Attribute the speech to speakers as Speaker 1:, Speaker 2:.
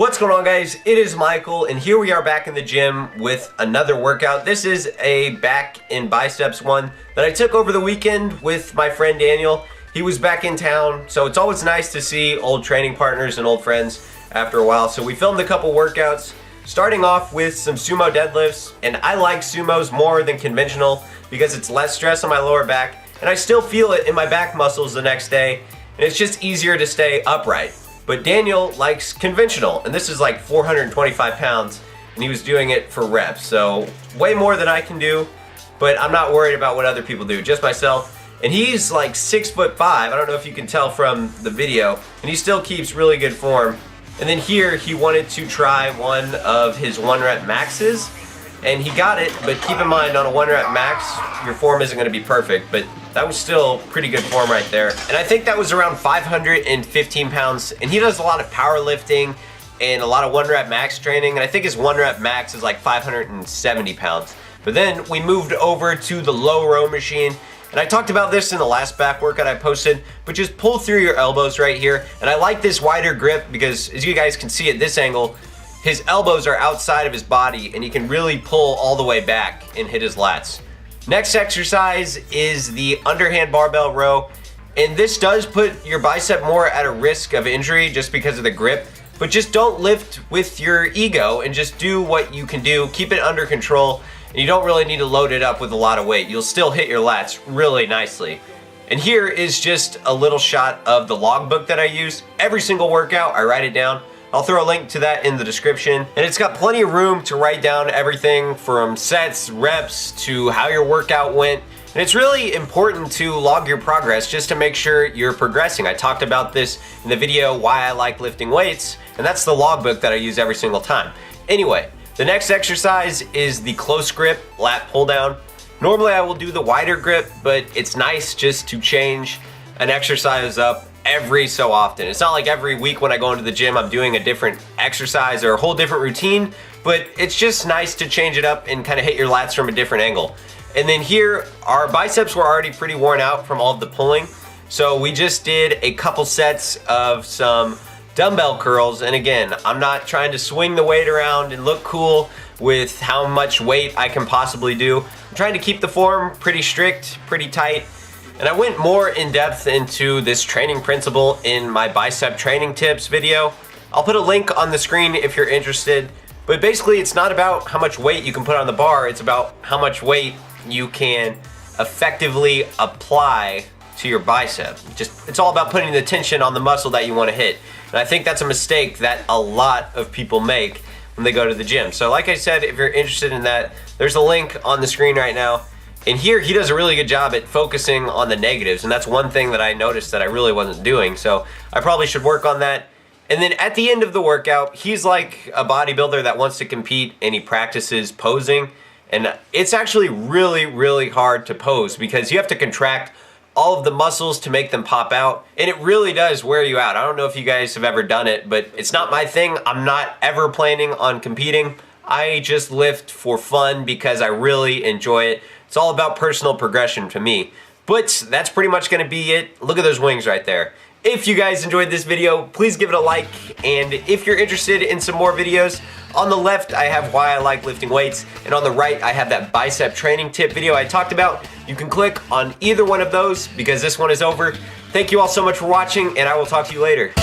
Speaker 1: What's going on, guys? It is Michael, and here we are back in the gym with another workout. This is a back and biceps one that I took over the weekend with my friend Daniel. He was back in town, so it's always nice to see old training partners and old friends after a while. So we filmed a couple workouts, starting off with some sumo deadlifts, and I like sumos more than conventional because it's less stress on my lower back, and I still feel it in my back muscles the next day, and it's just easier to stay upright. But Daniel likes conventional, and this is like 425 pounds, and he was doing it for reps, so way more than I can do, but I'm not worried about what other people do, just myself. And he's like 6'5", I don't know if you can tell from the video, and he still keeps really good form. And then here, he wanted to try one of his 1-rep maxes, and he got it, but keep in mind, on a 1-rep max, your form isn't gonna be perfect, but that was still pretty good form right there. And I think that was around 515 pounds, and he does a lot of powerlifting and a lot of 1-rep max training, and I think his 1-rep max is like 570 pounds. But then we moved over to the low row machine, and I talked about this in the last back workout I posted, but just pull through your elbows right here. And I like this wider grip because, as you guys can see at this angle, his elbows are outside of his body, and he can really pull all the way back and hit his lats. Next exercise is the underhand barbell row, and this does put your bicep more at a risk of injury just because of the grip, but just don't lift with your ego and just do what you can do. Keep it under control, and you don't really need to load it up with a lot of weight. You'll still hit your lats really nicely. And here is just a little shot of the logbook that I use. Every single workout, I write it down. I'll throw a link to that in the description. And it's got plenty of room to write down everything from sets, reps, to how your workout went. And it's really important to log your progress just to make sure you're progressing. I talked about this in the video, why I like lifting weights, and that's the logbook that I use every single time. Anyway, the next exercise is the close grip lat pull down. Normally I will do the wider grip, but it's nice just to change an exercise up every so often. It's not like every week when I go into the gym I'm doing a different exercise or a whole different routine, but it's just nice to change it up and kind of hit your lats from a different angle. And then here, our biceps were already pretty worn out from all of the pulling, so we just did a couple sets of some dumbbell curls. And again, I'm not trying to swing the weight around and look cool with how much weight I can possibly do. I'm trying to keep the form pretty strict, pretty tight. And I went more in depth into this training principle in my bicep training tips video. I'll put a link on the screen if you're interested. But basically, it's not about how much weight you can put on the bar, it's about how much weight you can effectively apply to your bicep. It's all about putting the tension on the muscle that you want to hit. And I think that's a mistake that a lot of people make when they go to the gym. So like I said, if you're interested in that, there's a link on the screen right now. And here, he does a really good job at focusing on the negatives, and that's one thing that I noticed that I really wasn't doing, so I probably should work on that. And then at the end of the workout, he's like a bodybuilder that wants to compete, and he practices posing. And it's actually really, really hard to pose because you have to contract all of the muscles to make them pop out, and it really does wear you out. I don't know if you guys have ever done it, but it's not my thing. I'm not ever planning on competing. I just lift for fun because I really enjoy it. It's all about personal progression to me. But that's pretty much gonna be it. Look at those wings right there. If you guys enjoyed this video, please give it a like. And if you're interested in some more videos, on the left I have why I like lifting weights, and on the right I have that bicep training tip video I talked about. You can click on either one of those because this one is over. Thank you all so much for watching, and I will talk to you later.